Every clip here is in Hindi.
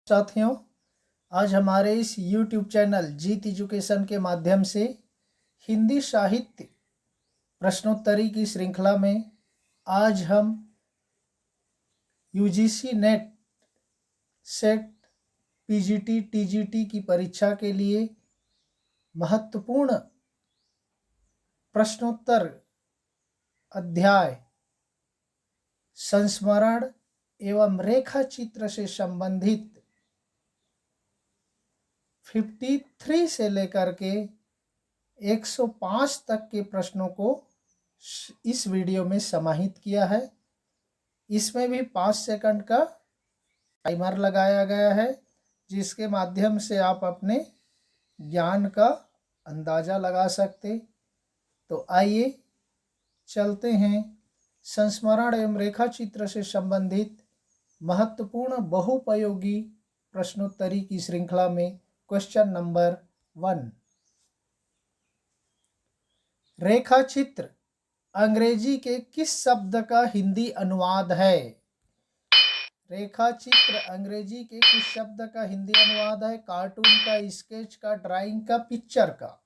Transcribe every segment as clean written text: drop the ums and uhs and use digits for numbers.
साथियों, आज हमारे इस YouTube चैनल जीत एजुकेशन के माध्यम से हिंदी साहित्य प्रश्नोत्तरी की श्रृंखला में आज हम UGC net set PGT TGT की परीक्षा के लिए महत्वपूर्ण प्रश्नोत्तर अध्याय संस्मरण एवं रेखा चित्र से संबंधित 53 से लेकर के 105 तक के प्रश्नों को इस वीडियो में समाहित किया है। इसमें भी 5 सेकंड का टाइमर लगाया गया है, जिसके माध्यम से आप अपने ज्ञान का अंदाज़ा लगा सकते। तो आइए चलते हैं संस्मरण एवं रेखा चित्र से संबंधित महत्वपूर्ण बहुपयोगी प्रश्नोत्तरी की श्रृंखला में क्वेश्चन नंबर 1। रेखा चित्र अंग्रेजी के किस शब्द का हिंदी अनुवाद है? रेखा चित्र अंग्रेजी के किस शब्द का हिंदी अनुवाद है? कार्टून का, स्केच का, ड्राइंग का, पिक्चर का?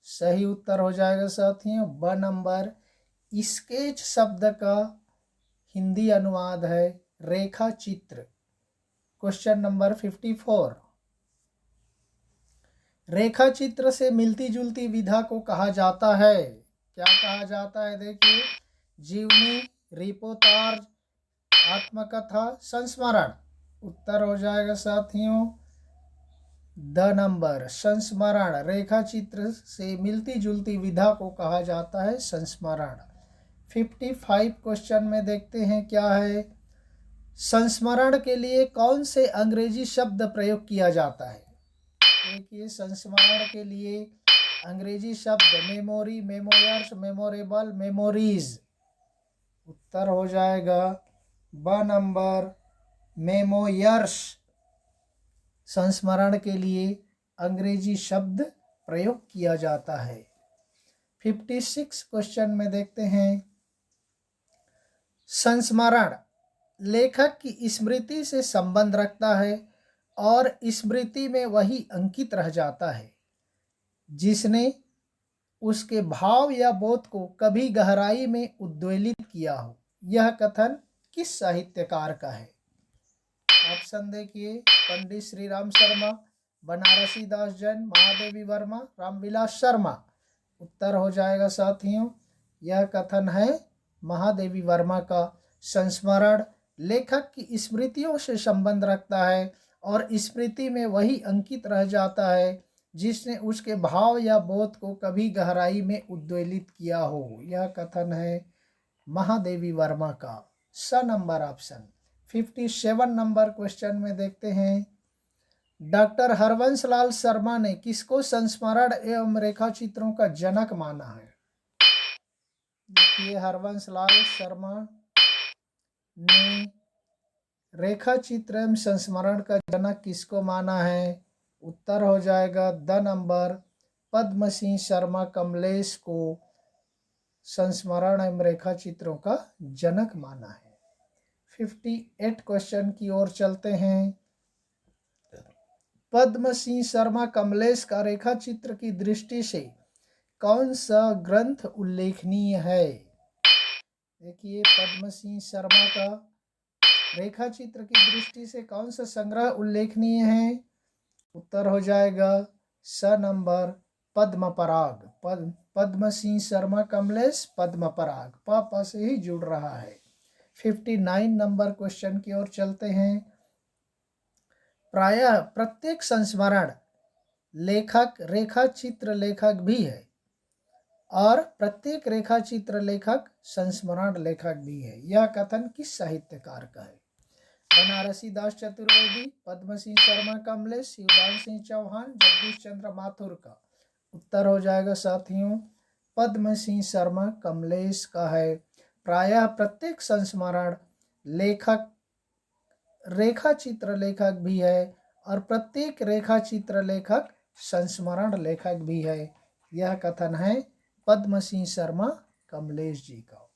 सही उत्तर हो जाएगा साथियों ब नंबर। स्केच शब्द का हिंदी अनुवाद है रेखा चित्र। Question number 54। रेखा चित्र से मिलती जुलती विधा को कहा जाता है? क्या कहा जाता है? देखिए, जीवनी, रिपोर्टाज, आत्मकथा, संस्मरण। उत्तर हो जाएगा साथियों द नंबर संस्मरण। रेखा चित्र से मिलती जुलती विधा को कहा जाता है संस्मरण। 55 क्वेश्चन में देखते हैं क्या है। संस्मरण के लिए कौन से अंग्रेजी शब्द प्रयोग किया जाता है? देखिए, संस्मरण के लिए अंग्रेजी शब्द मेमोरी, मेमोयर्स, मेमोरेबल, मेमोरीज। उत्तर हो जाएगा ब नंबर मेमोयर्स। संस्मरण के लिए अंग्रेजी शब्द प्रयोग किया जाता है। 56 क्वेश्चन में देखते हैं। संस्मरण लेखक की स्मृति से संबंध रखता है और स्मृति में वही अंकित रह जाता है जिसने उसके भाव या बोध को कभी गहराई में उद्वेलित किया हो। यह कथन किस साहित्यकार का है? ऑप्शन देखिए, पंडित श्री राम शर्मा, बनारसी दास जैन, महादेवी वर्मा, रामविलास शर्मा। उत्तर हो जाएगा साथियों, यह कथन है महादेवी वर्मा का। संस्मरण लेखक की स्मृतियों से संबंध रखता है और स्मृति में वही अंकित रह जाता है जिसने उसके भाव या बोध को कभी गहराई में उद्वेलित किया हो। यह कथन है महादेवी वर्मा का। स नंबर ऑप्शन। 57 नंबर क्वेश्चन में देखते हैं। डॉक्टर हरवंश लाल शर्मा ने किसको संस्मरण एवं रेखा चित्रों का जनक माना है? देखिए, हरवंश लाल शर्मा ने रेखा चित्र एवं संस्मरण का जनक किसको माना है? उत्तर हो जाएगा द नंबर पद्म सिंह शर्मा कमलेश को संस्मरण एवं रेखा चित्रों का जनक माना है। 58 क्वेश्चन की ओर चलते हैं। पद्म सिंह शर्मा कमलेश का रेखा चित्र की दृष्टि से कौन सा ग्रंथ उल्लेखनीय है? देखिए, पद्म सिंह शर्मा का रेखा चित्र की दृष्टि से कौन सा संग्रह उल्लेखनीय है? उत्तर हो जाएगा स नंबर पद्म पराग। पद्म सिंह शर्मा कमलेश पद्म पराग, प से ही जुड़ रहा है। 59 नंबर क्वेश्चन की ओर चलते हैं। प्रायः प्रत्येक संस्मरण लेखक रेखा चित्र लेखक भी है और प्रत्येक रेखा चित्र लेखक संस्मरण लेखक भी है। यह कथन किस साहित्यकार का है? बनारसी दास चतुर्वेदी, पद्म सिंह शर्मा कमलेश, शिवदान सिंह चौहान, जगदीश चंद्र माथुर का। उत्तर हो जाएगा साथियों पद्म सिंह शर्मा कमलेश का है। प्रायः प्रत्येक संस्मरण लेखक रेखा चित्र लेखक भी है और प्रत्येक रेखा चित्र लेखक संस्मरण लेखक भी है। यह कथन है पद्म सिंह शर्मा कमलेश जी का।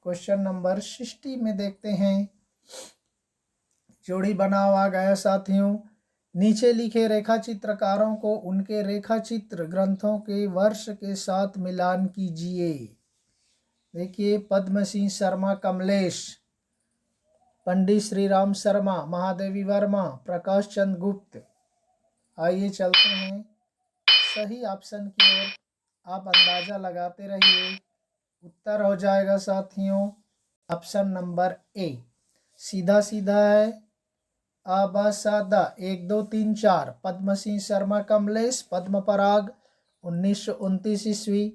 क्वेश्चन नंबर 60 में देखते हैं। जोड़ी बनाओ आ गया साथियों। नीचे लिखे रेखा चित्रकारों को उनके रेखा चित्र ग्रंथों के वर्ष के साथ मिलान कीजिए। देखिए, पद्म सिंह शर्मा कमलेश, पंडित श्री राम शर्मा, महादेवी वर्मा, प्रकाश चंद गुप्त। आइए चलते हैं सही ऑप्शन की ओर, आप अंदाजा लगाते रहिए। उत्तर हो जाएगा साथियों ऑप्शन नंबर ए। सीधा सीधा है, आबा सादा 1 2 3 4। पद्म सिंह शर्मा कमलेश, पद्म पराग 1929 ईस्वी।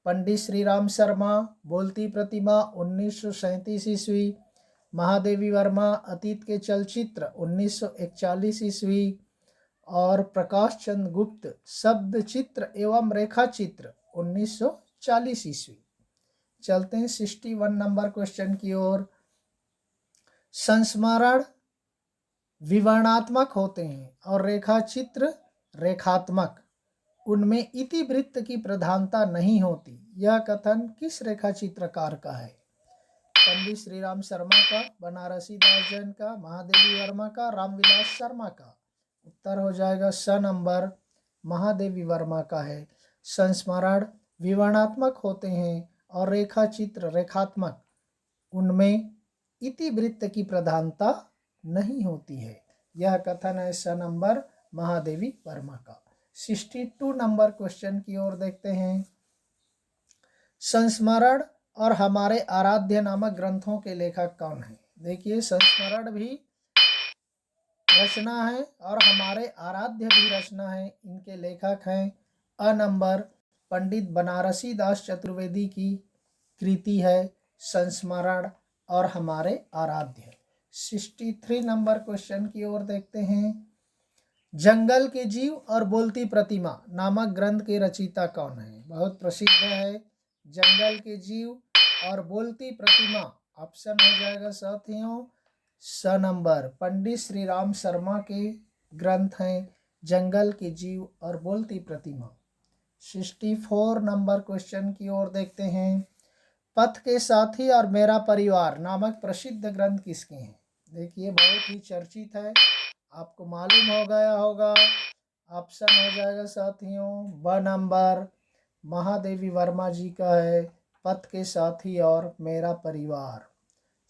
पंडित श्री राम शर्मा, बोलती प्रतिमा 1937 ईस्वी। महादेवी वर्मा, अतीत के चलचित्र 1941 ईस्वी। और प्रकाश चंद गुप्त, शब्द चित्र एवं रेखा चित्र 1940 ईस्वी। चलते हैं 61 नंबर क्वेश्चन की ओर। संस्मरण विवरणात्मक होते हैं और रेखा चित्र रेखात्मक, उनमें इतिवृत्त की प्रधानता नहीं होती। यह कथन किस रेखा चित्रकार का है? पंडित श्री राम शर्मा का, बनारसी दास जैन का, महादेवी वर्मा का, रामविलास शर्मा का। उत्तर हो जाएगा स नंबर, महादेवी वर्मा का है। संस्मरण विवरणात्मक होते हैं और रेखा चित्र रेखात्मक, उनमें इतिवृत्त की प्रधानता नहीं होती है। यह कथन है स नंबर, महादेवी वर्मा का। 62 नंबर क्वेश्चन की ओर देखते हैं। संस्मरण और हमारे आराध्य नामक ग्रंथों के लेखक कौन हैं? देखिए, संस्मरण भी रचना है और हमारे आराध्य भी रचना है। इनके लेखक हैं अ नंबर, पंडित बनारसी दास चतुर्वेदी की कृति है संस्मरण और हमारे आराध्य। 63 नंबर क्वेश्चन की ओर देखते हैं। जंगल के जीव और बोलती प्रतिमा नामक ग्रंथ के रचयिता कौन है? बहुत प्रसिद्ध है जंगल के जीव और बोलती प्रतिमा। ऑप्शन हो जाएगा साथियों स नंबर, पंडित श्री राम शर्मा के ग्रंथ हैं जंगल के जीव और बोलती प्रतिमा। 64 नंबर क्वेश्चन की ओर देखते हैं। पथ के साथी और मेरा परिवार नामक प्रसिद्ध ग्रंथ किसके हैं? देखिए, बहुत ही चर्चित है, आपको मालूम हो गया होगा। ऑप्शन हो जाएगा साथियों ब नंबर, महादेवी वर्मा जी का है पथ के साथी और मेरा परिवार।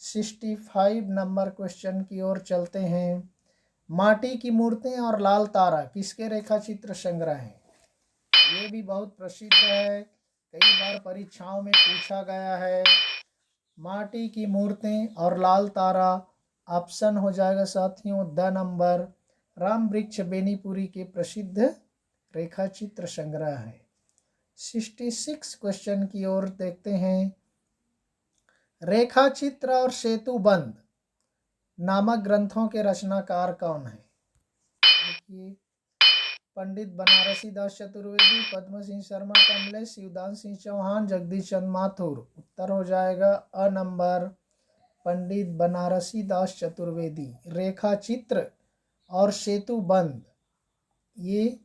65 नंबर क्वेश्चन की ओर चलते हैं। माटी की मूर्तें और लाल तारा किसके रेखा चित्र संग्रह हैं? ये भी बहुत प्रसिद्ध है, कई बार परीक्षाओं में पूछा गया है। माटी की मूर्तें और लाल तारा, ऑप्शन हो जाएगा साथियों द नंबर, राम वृक्ष बेनीपुरी के प्रसिद्ध रेखा चित्र संग्रह है। 66 क्वेश्चन की ओर देखते हैं। रेखा चित्र और सेतुबंध नामक ग्रंथों के रचनाकार कौन है? देखिए, पंडित बनारसी दास चतुर्वेदी, पद्म सिंह शर्मा कमलेश, शिवदान सिंह चौहान, जगदीश चंद्र माथुर। उत्तर हो जाएगा अ नंबर, पंडित बनारसी दास चतुर्वेदी। रेखा चित्र और सेतुबंध ये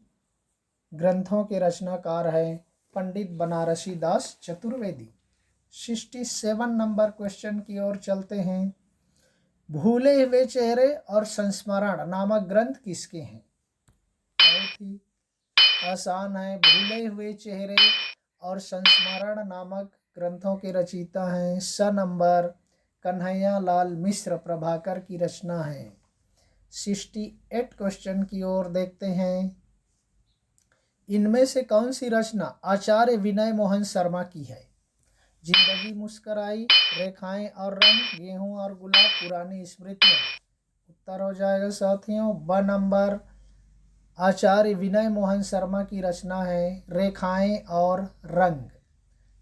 ग्रंथों के रचनाकार हैं पंडित बनारसी दास चतुर्वेदी। 67 नंबर क्वेश्चन की ओर चलते हैं। भूले हुए चेहरे और संस्मरण नामक ग्रंथ किसके हैं? बहुत ही आसान है, भूले हुए चेहरे और संस्मरण नामक ग्रंथों के रचयिता हैं स नंबर, कन्हैया लाल मिश्र प्रभाकर की रचना है। 68 क्वेश्चन की ओर देखते हैं। इनमें से कौन सी रचना आचार्य विनय मोहन शर्मा की है? जिंदगी मुस्कराई, रेखाएं और रंग, गेहूं और गुलाब, पुरानी स्मृतियां। उत्तर हो जाएगा साथियों ब नंबर, आचार्य विनय मोहन शर्मा की रचना है रेखाएं और रंग।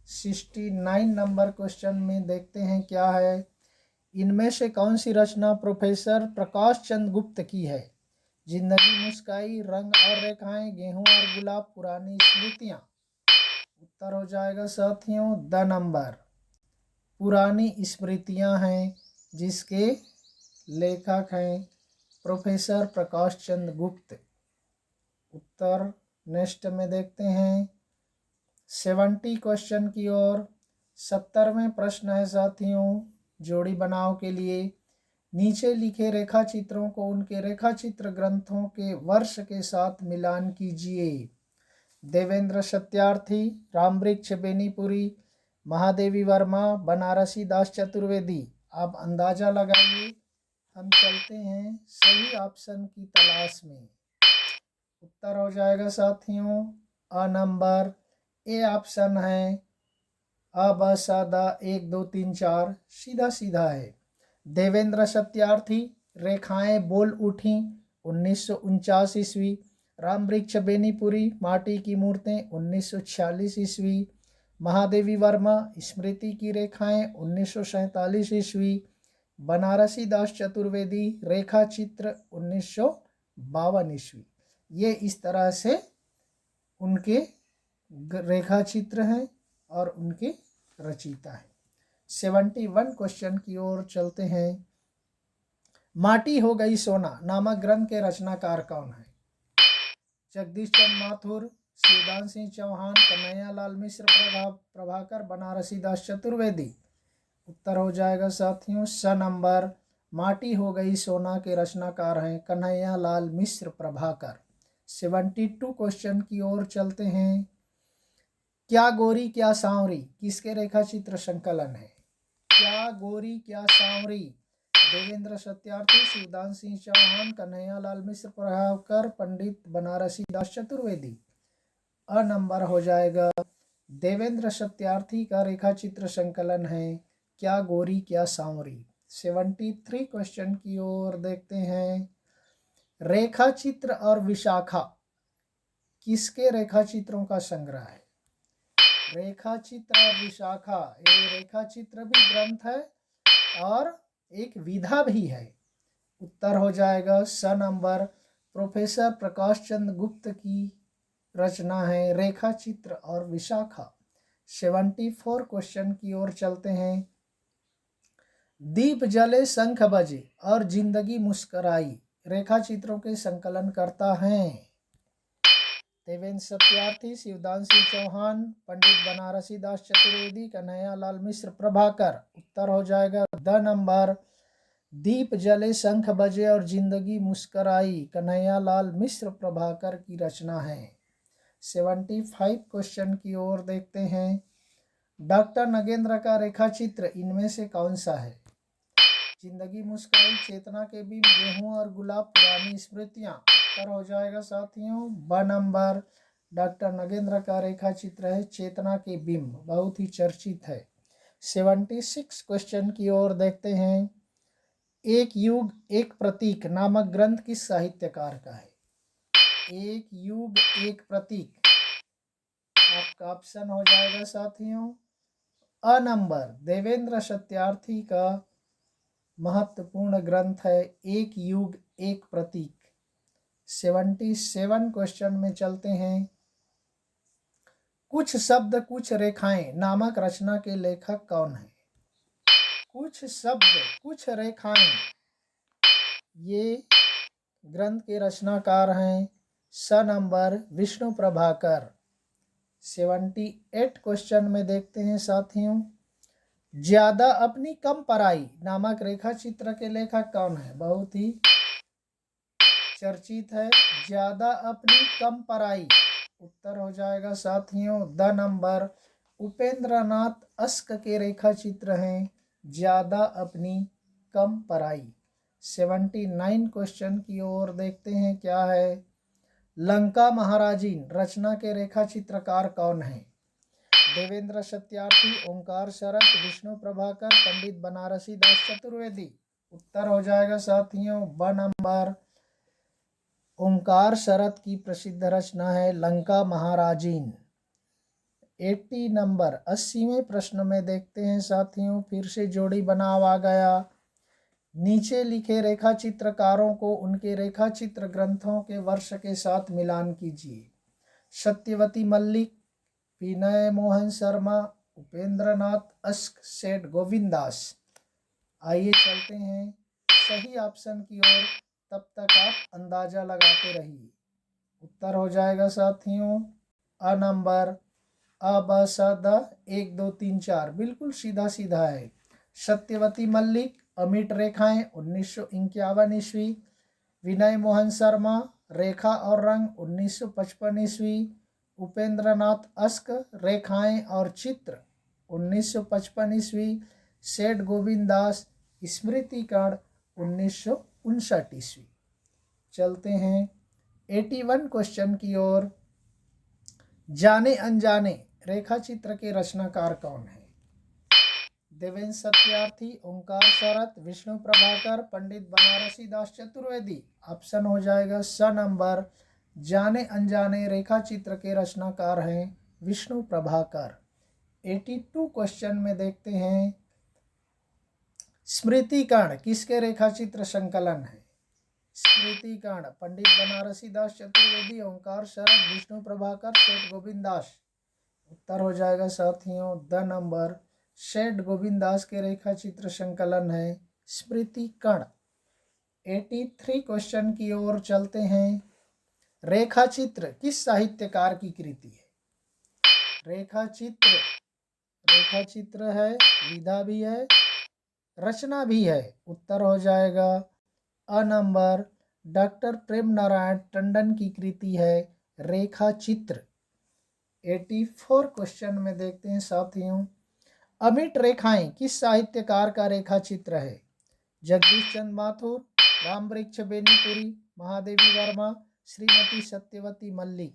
69 नंबर क्वेश्चन में देखते हैं क्या है। इनमें से कौन सी रचना प्रोफेसर प्रकाश चंद गुप्त की है? जिंदगी मुस्काई, रंग और रेखाएं, गेहूं और गुलाब, पुरानी स्मृतियां। उत्तर हो जाएगा साथियों द नंबर, पुरानी स्मृतियां हैं, जिसके लेखक हैं प्रोफेसर प्रकाश चंद गुप्त। उत्तर नेक्स्ट में देखते हैं 70 क्वेश्चन की ओर। 70वें प्रश्न है साथियों, जोड़ी बनाओ के लिए। नीचे लिखे रेखा चित्रों को उनके रेखा चित्र ग्रंथों के वर्ष के साथ मिलान कीजिए। देवेंद्र सत्यार्थी, रामवृक्ष बेनीपुरी, महादेवी वर्मा, बनारसी दास चतुर्वेदी। आप अंदाजा लगाइए। हम चलते हैं सही ऑप्शन की तलाश में। उत्तर हो जाएगा साथियों अ नंबर ए ऑप्शन है। अ ब स द 1 2 3 4 सीधा सीधा है। देवेंद्र सत्यार्थी, रेखाएं बोल उठी 1949 ईस्वी। रामवृक्ष बेनीपुरी, माटी की मूर्तें 1946 ईस्वी। महादेवी वर्मा, स्मृति की रेखाएं 1947 ईस्वी। बनारसी दास चतुर्वेदी, रेखा चित्र 1952 ईस्वी। ये इस तरह से उनके रेखा चित्र हैं और उनके रचयिता हैं। 71 क्वेश्चन की ओर चलते हैं। माटी हो गई सोना नामक ग्रंथ के रचनाकार कौन है? जगदीश चंद्र माथुर, शिवदान सिंह चौहान, कन्हैया लाल मिश्र, प्रभाकर, बनारसी दास चतुर्वेदी। उत्तर हो जाएगा साथियों स नंबर। माटी हो गई सोना के रचनाकार हैं कन्हैया लाल मिश्र, प्रभाकर। 72 क्वेश्चन की ओर चलते हैं। क्या गोरी क्या सांवरी किसके रेखा चित्र संकलन है? क्या गोरी क्या सांवरी, देवेंद्र सत्यार्थी, शिवदान सिंह चौहान, कन्हैया लाल मिश्र, प्रभाकर, पंडित बनारसी दास चतुर्वेदी। अ नंबर हो जाएगा। देवेंद्र सत्यार्थी का रेखा चित्र संकलन है क्या गोरी क्या सांवरी। 73 क्वेश्चन की ओर देखते हैं। रेखा चित्र और विशाखा किसके रेखा चित्रों का संग्रह है? रेखा चित्र और विशाखा, ये रेखा चित्र भी ग्रंथ है और एक विधा भी है। उत्तर हो जाएगा स नंबर। प्रोफेसर प्रकाश चंद्र गुप्त की रचना है रेखा चित्र और विशाखा। 74 क्वेश्चन की ओर चलते हैं। दीप जले शंख बजे और जिंदगी मुस्कराई रेखा चित्रों के संकलन करता है देवेंद्र सत्यार्थी, शिवदान सिंह चौहान, पंडित बनारसी दास चतुर्वेदी, कन्हैया लाल मिश्र, प्रभाकर। उत्तर हो जाएगा द नंबर। दीप जले शंख बजे और जिंदगी मुस्कराई कन्हैया लाल मिश्र, प्रभाकर की रचना है। 75 क्वेश्चन की ओर देखते हैं। डॉक्टर नगेंद्र का रेखा चित्र इनमें से कौन सा है? जिंदगी मुस्काई, चेतना के बिंब, गेहूं और गुलाब, पुरानी स्मृतियां। उत्तर हो जाएगा साथियों ब नंबर। डॉक्टर नगेंद्र का रेखा चित्र है चेतना के बिंब, बहुत ही चर्चित है। 76 क्वेश्चन की ओर देखते हैं। एक युग एक प्रतीक नामक ग्रंथ किस साहित्यकार का है? एक युग एक प्रतीक आपका ऑप्शन हो जाएगा साथियों अ नंबर। देवेंद्र सत्यार्थी का महत्वपूर्ण ग्रंथ है एक युग एक प्रतीक। 77 क्वेश्चन में चलते हैं। कुछ शब्द कुछ रेखाएं नामक रचना के लेखक कौन है? कुछ शब्द कुछ रेखाएं, ये ग्रंथ के रचनाकार हैं स नंबर विष्णु प्रभाकर। 78 क्वेश्चन में देखते हैं साथियों। ज्यादा अपनी कम पराई नामक रेखा चित्र के लेखक कौन है? बहुत ही चर्चित है ज्यादा अपनी कम पराई। उत्तर हो जाएगा साथियों the number. Upendra Nath ask के रेखा चित्र हैं ज्यादा अपनी कम पराई। 79 क्वेश्चन की ओर देखते हैं। क्या है? लंका महाराजीन रचना के रेखा चित्रकार कौन है? देवेंद्र सत्यार्थी, ओंकार शरत, विष्णु प्रभाकर, पंडित बनारसी दास चतुर्वेदी। उत्तर हो जाएगा साथियों ब नंबर। ओंकार शरत की प्रसिद्ध रचना है लंका महाराजीन। 80 नंबर 80वें प्रश्न में देखते हैं साथियों। फिर से जोड़ी बनाव आ गया। नीचे लिखे रेखा चित्रकारों को उनके रेखा चित्र ग्रंथों के वर्ष के साथ मिलान कीजिए। सत्यवती मल्लिक, विनय मोहन शर्मा, उपेंद्र नाथ अस्क, सेठ गोविंद दास। आइए चलते हैं सही ऑप्शन की ओर, तब तक आप अंदाजा लगाते रहिए। उत्तर हो जाएगा साथियों अ नंबर। अ ब स द 1 2 3 4 बिल्कुल सीधा सीधा है। सत्यवती मल्लिक, अमिट रेखाएं 1951 ईस्वी, विनय मोहन शर्मा रेखा और रंग 1955 ईस्वी, उपेंद्र नाथ अस्क रेखाएं और चित्र 1955 ईस्वी, सेठ गोविंद दास स्मृति कण 1959 ईस्वी। चलते हैं 81 क्वेश्चन की ओर। जाने अनजाने रेखा चित्र के रचनाकार कौन है? देवेंद्र सत्यार्थी, ओंकार शरत, विष्णु प्रभाकर, पंडित बनारसी दास चतुर्वेदी। ऑप्शन हो जाएगा स नंबर। जाने अनजाने रेखा चित्र के रचनाकार हैं विष्णु प्रभाकर। 82 क्वेश्चन में देखते हैं स्मृति कण किसके रेखा चित्र संकलन है? स्मृति कण पंडित बनारसी दास चतुर्वेदी, ओंकार शरद, विष्णु प्रभाकर, सेठ गोविंद दास। उत्तर हो जाएगा साथियों द नंबर। सेठ गोविंद दास के रेखा चित्र संकलन है स्मृति कण। 83 क्वेश्चन की ओर चलते हैं। रेखा चित्र किस साहित्यकार की कृति है? रेखा चित्र है, विधा भी है, रचना भी है। उत्तर हो जाएगा अ नंबर। डॉक्टर प्रेम नारायण टंडन की कृति है रेखा चित्र। 84 क्वेश्चन में देखते हैं साथियों। अमिट रेखाएं किस साहित्यकार का रेखा चित्र है? जगदीश चंद्र माथुर, रामवृक्ष बेनीपुरी, महादेवी वर्मा, श्रीमती सत्यवती मल्लिक।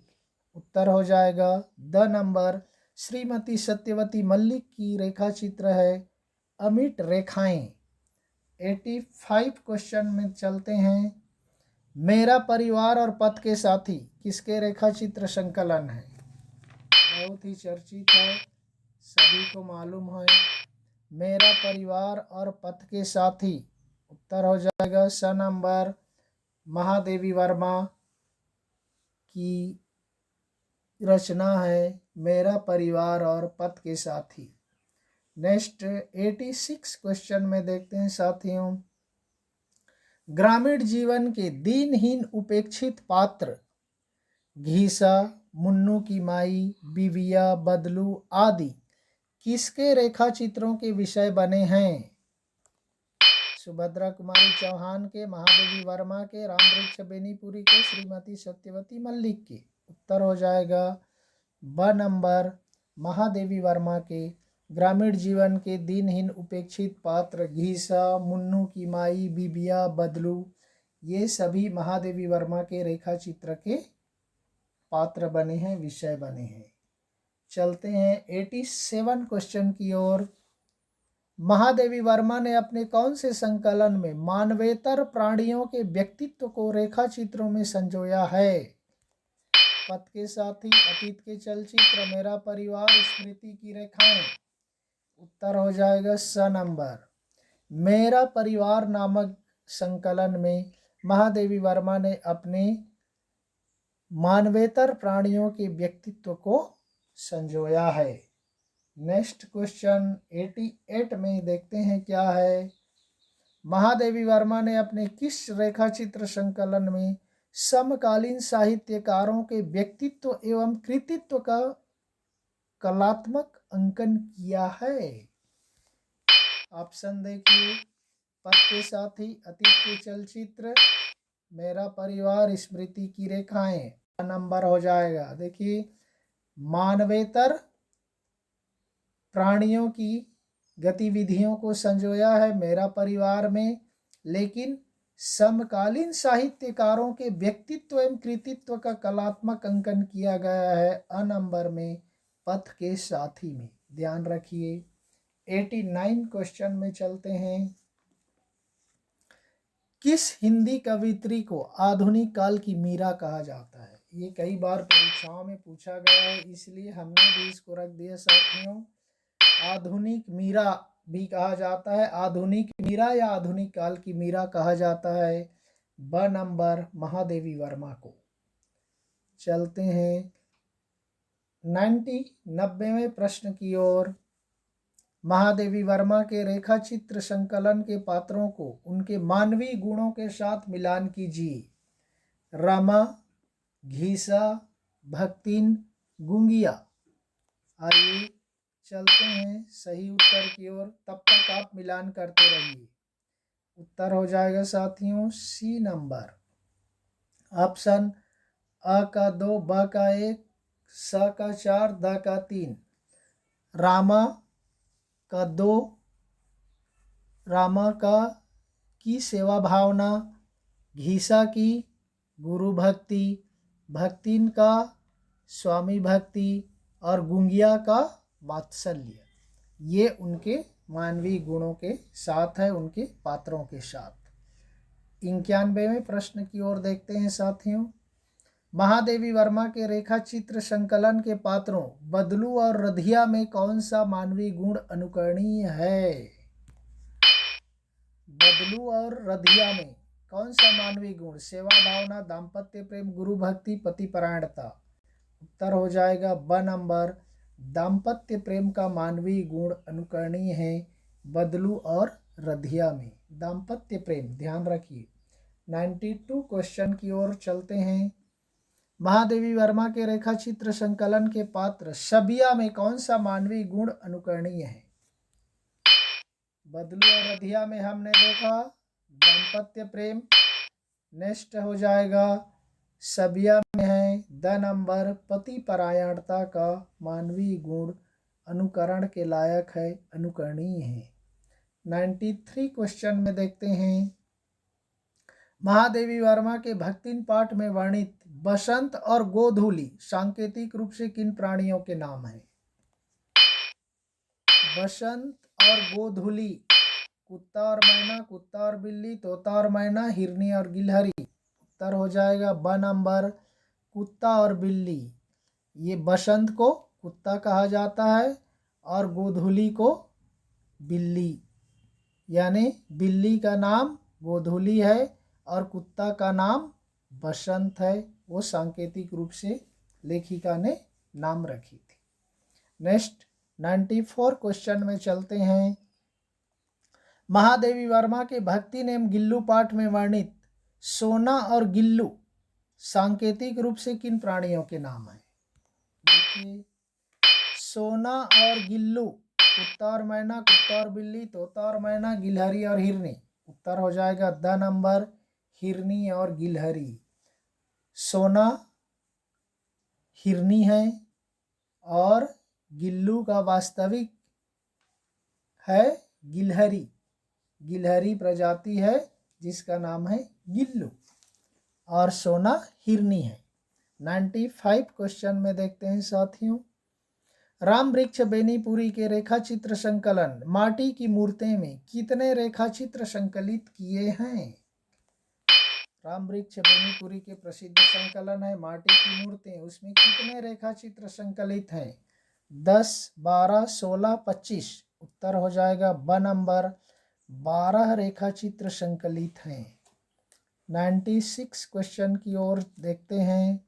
उत्तर हो जाएगा द नंबर। श्रीमती सत्यवती मल्लिक की रेखा चित्र है अमिट रेखाएं। 85 क्वेश्चन में चलते हैं। मेरा परिवार और पथ के साथी किसके रेखा चित्र संकलन है? बहुत ही चर्चित है, सभी को मालूम है। मेरा परिवार और पथ के साथी। उत्तर हो जाएगा स नंबर। महादेवी वर्मा की रचना है मेरा परिवार और पथ के साथी। नेक्स्ट 86 क्वेश्चन में देखते हैं साथियों। ग्रामीण जीवन के दीनहीन उपेक्षित पात्र घीसा, मुन्नू की माई, बिविया, बदलू आदि किसके रेखा चित्रों के विषय बने हैं? सुभद्रा कुमारी चौहान के, महादेवी वर्मा के, रामवृक्ष बेनीपुरी के, श्रीमती सत्यवती मल्लिक के। उत्तर हो जाएगा ब नंबर। महादेवी वर्मा के ग्रामीण जीवन के दीनहीन उपेक्षित पात्र घीसा, मुन्नू की माई, बिबिया, बदलू ये सभी महादेवी वर्मा के रेखा चित्र के पात्र बने हैं, विषय बने हैं। चलते हैं 87 क्वेश्चन की ओर। महादेवी वर्मा ने अपने कौन से संकलन में मानवेतर प्राणियों के व्यक्तित्व को रेखा चित्रों में संजोया है? पथ के साथी, अतीत के चलचित्र, मेरा परिवार, स्मृति की रेखाएं। उत्तर हो जाएगा स नंबर। मेरा परिवार नामक संकलन में महादेवी वर्मा ने अपने मानवेतर प्राणियों के व्यक्तित्व को संजोया है। नेक्स्ट क्वेश्चन 88 में देखते हैं क्या है। महादेवी वर्मा ने अपने किस रेखा चित्र संकलन में समकालीन साहित्यकारों के व्यक्तित्व एवं कृतित्व का कलात्मक अंकन किया है? ऑप्शन देखिए। पथ के साथी, अतीत के चलचित्र, मेरा परिवार, स्मृति की रेखाएं। नंबर हो जाएगा। देखिए मानवेतर प्राणियों की गतिविधियों को संजोया है मेरा परिवार में, लेकिन समकालीन साहित्यकारों के व्यक्तित्व एवं कृतित्व का कलात्मक अंकन किया गया है अ नंबर में पथ के साथी में। ध्यान रखिए। 89 क्वेश्चन में चलते हैं। किस हिंदी कवियत्री को आधुनिक काल की मीरा कहा जाता है? ये कई बार परीक्षाओं में पूछा गया है, इसलिए हमने भी इसको रख दिया साथियों। आधुनिक मीरा भी कहा जाता है, आधुनिक मीरा या आधुनिक काल की मीरा कहा जाता है ब नंबर महादेवी वर्मा को। चलते हैं 90वें प्रश्न की ओर। महादेवी वर्मा के रेखा चित्र संकलन के पात्रों को उनके मानवीय गुणों के साथ मिलान कीजिए। रमा, घीसा, भक्तिन, गुंगिया। आइए चलते हैं सही उत्तर की ओर, तब तक आप मिलान करते रहिए। उत्तर हो जाएगा साथियों सी नंबर। ऑप्शन अ का 2, ब का 1, स का 4, द का 3। रामा का 2, रामा का की सेवा भावना, घीसा की गुरु भक्ति, भक्तिन का स्वामी भक्ति और गुंगिया का वात्सल्य। ये उनके मानवीय गुणों के साथ है, उनके पात्रों के साथ। 91वें प्रश्न की ओर देखते हैं साथियों। महादेवी वर्मा के रेखा चित्र संकलन के पात्रों बदलू और रधिया में कौन सा मानवीय गुण अनुकरणीय है? बदलू और रधिया में कौन सा मानवीय गुण? सेवा भावना, दाम्पत्य प्रेम, गुरु भक्ति, पति परायणता। उत्तर हो जाएगा ब नंबर, दाम्पत्य प्रेम का मानवीय गुण अनुकरणीय है बदलू और रधिया में। दाम्पत्य प्रेम ध्यान रखिए। 92 क्वेश्चन की ओर चलते हैं। महादेवी वर्मा के रेखा चित्र संकलन के पात्र शबिया में कौन सा मानवीय गुण अनुकरणीय है? बदलू और रधिया में हमने देखा दाम्पत्य प्रेम। नेक्स्ट हो जाएगा शबिया में है द नंबर, पति परायणता का मानवीय गुण अनुकरण के लायक है, अनुकरणीय है। 93 क्वेश्चन में देखते हैं। महादेवी वर्मा के भक्तिन पाठ में वर्णित बसंत और गोधूली सांकेतिक रूप से किन प्राणियों के नाम हैं? बसंत और गोधूली, कुत्ता और मैना, कुत्ता और बिल्ली, तोता और मैना, हिरनी और गिलहरी। उत्तर हो जाएगा ब नंबर, कुत्ता और बिल्ली। ये बसंत को कुत्ता कहा जाता है और गोधूली को बिल्ली, यानी बिल्ली का नाम गोधूली है और कुत्ता का नाम बसंत है। वो सांकेतिक रूप से लेखिका ने नाम रखी थी। नेक्स्ट 94 क्वेश्चन में चलते हैं। महादेवी वर्मा के भक्ति नेम गिल्लू पाठ में वर्णित सोना और गिल्लू सांकेतिक रूप से किन प्राणियों के नाम हैं? देखिए सोना और गिल्लू, कुत्ता और मैना, कुत्ता और बिल्ली, तोता और मैना, गिलहरी और हिरनी। उत्तर हो जाएगा द नंबर, हिरनी और गिलहरी। सोना हिरनी है और गिल्लू का वास्तविक है गिलहरी। गिलहरी प्रजाति है जिसका नाम है गिल्लू और सोना हिरनी है। 95 क्वेश्चन में देखते हैं साथियों। राम वृक्ष बेनीपुरी के रेखा चित्र संकलन माटी की मूर्तें में कितने रेखा चित्र संकलित किए हैं? राम वृक्ष बेनीपुरी के प्रसिद्ध संकलन है माटी की मूर्तें, उसमें कितने रेखा चित्र संकलित हैं? 10, 12, 16, 25। उत्तर हो जाएगा ब नंबर, 12 रेखा चित्र संकलित हैं। 96 क्वेश्चन की ओर देखते हैं।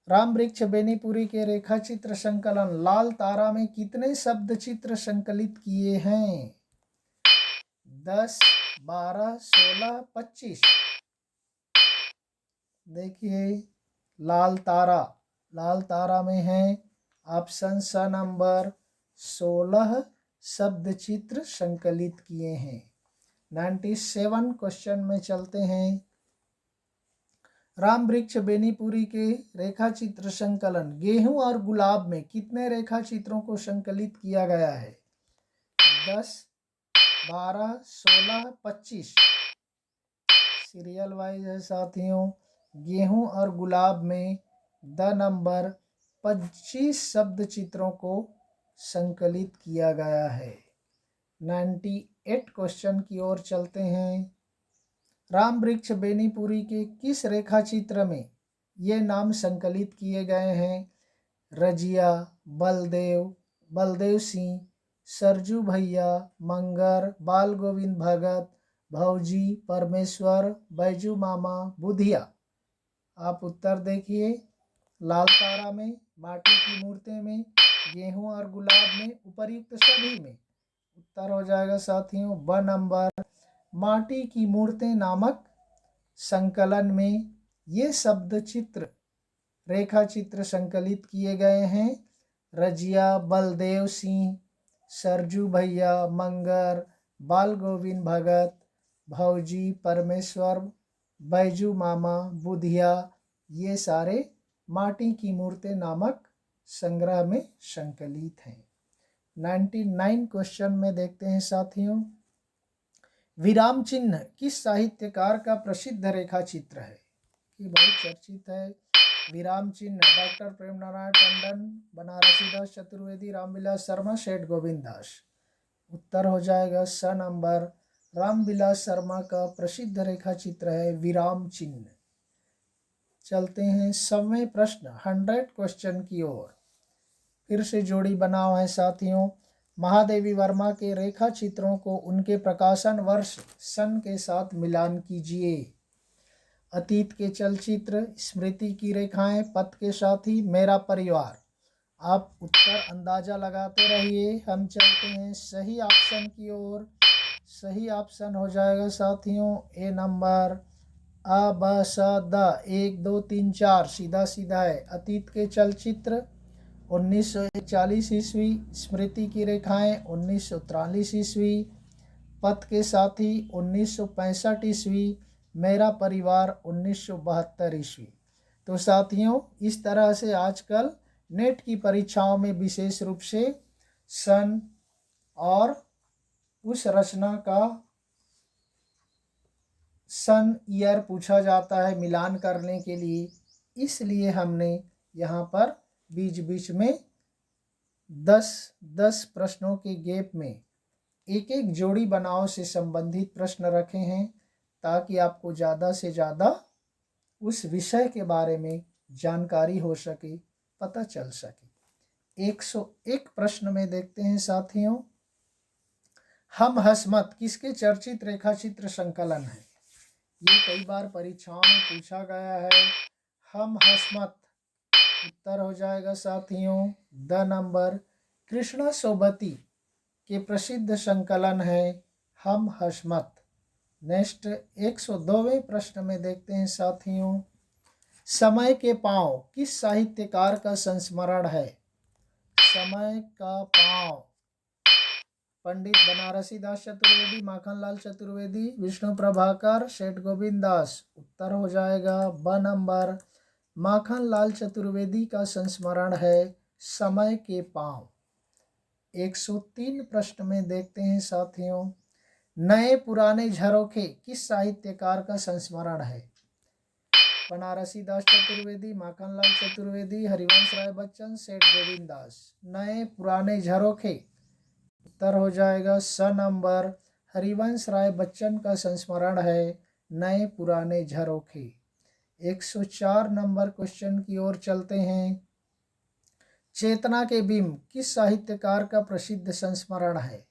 राम वृक्ष बेनीपुरी के रेखा चित्र संकलन लाल तारा में कितने शब्द चित्र संकलित किए हैं? 10, 12, 16, 25। देखिए लाल तारा में है ऑप्शन स नंबर, 16 शब्द चित्र संकलित किए हैं। 97 क्वेश्चन में चलते हैं। राम वृक्ष बेनीपुरी के रेखा चित्र संकलन गेहूं और गुलाब में कितने रेखा चित्रों को संकलित किया गया है? 10, 12, 16, 25। सीरियल वाइज है साथियों। गेहूं और गुलाब में द नंबर 25 शब्द चित्रों को संकलित किया गया है। 98 क्वेश्चन की ओर चलते हैं। राम वृक्ष बेनीपुरी के किस रेखा चित्र में ये नाम संकलित किए गए हैं? रजिया, बलदेव, बलदेव सिंह, सरजू भैया, मंगर, बाल गोविंद भगत, भौजी, परमेश्वर, बैजू मामा, बुधिया। आप उत्तर देखिए लाल तारा में, माटी की मूर्तें में, गेहूं और गुलाब में, उपर्युक्त सभी में। उत्तर हो जाएगा साथियों ब नंबर, माटी की मूर्तें नामक संकलन में ये शब्द चित्र रेखा चित्र संकलित किए गए हैं। रजिया, बलदेव सिंह, सरजू भैया, मंगर, बाल गोविंद भगत, भौजी, परमेश्वर, बैजू मामा, बुधिया, ये सारे माटी की मूर्तें नामक संग्रह में संकलित हैं। 99 क्वेश्चन में देखते हैं साथियों, विराम चिन्ह किस साहित्यकार का प्रसिद्ध रेखा चित्र है? ये बहुत चर्चित है। विराम चिन्ह डॉक्टर प्रेम नारायण टंडन, बनारसी दास चतुर्वेदी, रामविलास शर्मा, सेठ गोविंद दास। उत्तर हो जाएगा स नंबर, रामविलास शर्मा का प्रसिद्ध रेखा चित्र है विराम चिन्ह। चलते हैं 100वें प्रश्न 100 क्वेश्चन की ओर। फिर से जोड़ी बनाओ है साथियों। महादेवी वर्मा के रेखा चित्रों को उनके प्रकाशन वर्ष सन के साथ मिलान कीजिए। अतीत के चलचित्र, स्मृति की रेखाएं, पथ के साथी, मेरा परिवार। आप उत्तर अंदाजा लगाते रहिए, हम चलते हैं सही ऑप्शन की ओर। सही ऑप्शन हो जाएगा साथियों ए नंबर, अ ब स द, 1 2 3 4 सीधा सीधा है। अतीत के चलचित्र 1941 ईस्वी, स्मृति की रेखाएं 1943 ईस्वी, पथ के साथी 1965 ईस्वी, मेरा परिवार 1972 ईस्वी। तो साथियों, इस तरह से आजकल नेट की परीक्षाओं में विशेष रूप से सन और उस रचना का सन ईयर पूछा जाता है मिलान करने के लिए। इसलिए हमने यहाँ पर बीच बीच में 10-10 प्रश्नों के गैप में एक एक जोड़ी बनाओ से संबंधित प्रश्न रखे हैं, ताकि आपको ज़्यादा से ज़्यादा उस विषय के बारे में जानकारी हो सके, पता चल सके। 101 प्रश्न में देखते हैं साथियों, हम हसमत किसके चर्चित रेखाचित्र संकलन है? ये कई बार परीक्षाओं में पूछा गया है। हम हसमत उत्तर हो जाएगा साथियों द नंबर, कृष्णा सोबती के प्रसिद्ध संकलन है हम हसमत। नेक्स्ट 102वें प्रश्न में देखते हैं साथियों, समय के पांव किस साहित्यकार का संस्मरण है? समय का पांव पंडित बनारसी दास चतुर्वेदी, माखनलाल चतुर्वेदी, विष्णु प्रभाकर, सेठ गोविंद दास। उत्तर हो जाएगा ब नंबर, माखनलाल चतुर्वेदी का संस्मरण है समय के पांव। 103 प्रश्न में देखते हैं साथियों, नए पुराने झरोखे किस साहित्यकार का संस्मरण है? बनारसी दास चतुर्वेदी, माखनलाल चतुर्वेदी, हरिवंश राय बच्चन, सेठ गोविंद दास। नए पुराने झरोखे उत्तर हो जाएगा स नंबर, हरिवंश राय बच्चन का संस्मरण है नए पुराने झरोखे। 104 नंबर क्वेश्चन की ओर चलते हैं, चेतना के बिंब किस साहित्यकार का प्रसिद्ध संस्मरण है?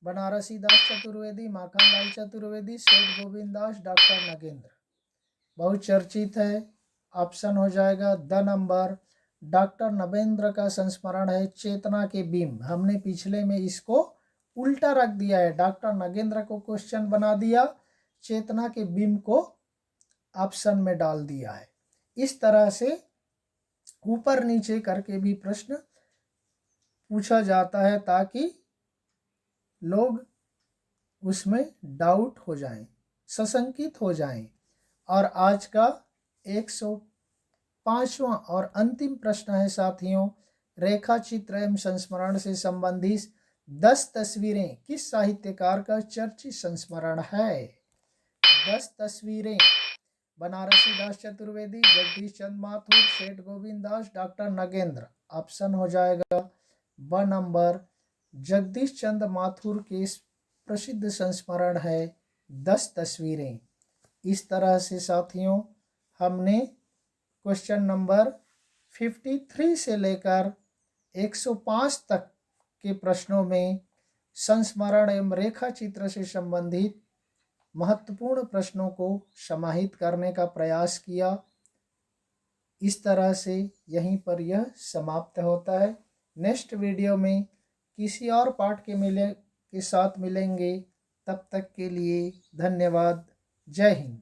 बनारसी दास चतुर्वेदी, माखनलाल चतुर्वेदी, सेठ गोविंद दास, डॉक्टर नगेंद्र। बहुत चर्चित है, ऑप्शन हो जाएगा द नंबर, डॉक्टर नगेंद्र का संस्मरण है चेतना के बिंब। हमने पिछले में इसको उल्टा रख दिया है, डॉक्टर नगेंद्र को क्वेश्चन बना दिया, चेतना के बिंब को ऑप्शन में डाल दिया है। इस तरह से ऊपर नीचे करके भी प्रश्न पूछा जाता है, ताकि लोग उसमें डाउट हो जाएं, सशंकित हो जाएं। और आज का 105वां और अंतिम प्रश्न है साथियों, रेखा चित्र एवं संस्मरण से संबंधित 10 तस्वीरें किस साहित्यकार का चर्चित संस्मरण है? 10 तस्वीरें, बनारसी दास चतुर्वेदी, जगदीश चंद्र माथुर, सेठ गोविंद दास, डॉक्टर नगेंद्र। ऑप्शन हो जाएगा ब नंबर, जगदीश चंद्र माथुर के प्रसिद्ध संस्मरण है 10 तस्वीरें। इस तरह से साथियों हमने क्वेश्चन नंबर 53 से लेकर 105 तक के प्रश्नों में संस्मरण एवं रेखा चित्र से संबंधित महत्वपूर्ण प्रश्नों को समाहित करने का प्रयास किया। इस तरह से यहीं पर यह समाप्त होता है। नेक्स्ट वीडियो में किसी और पाठ के साथ मिलेंगे। तब तक के लिए धन्यवाद। जय हिंद।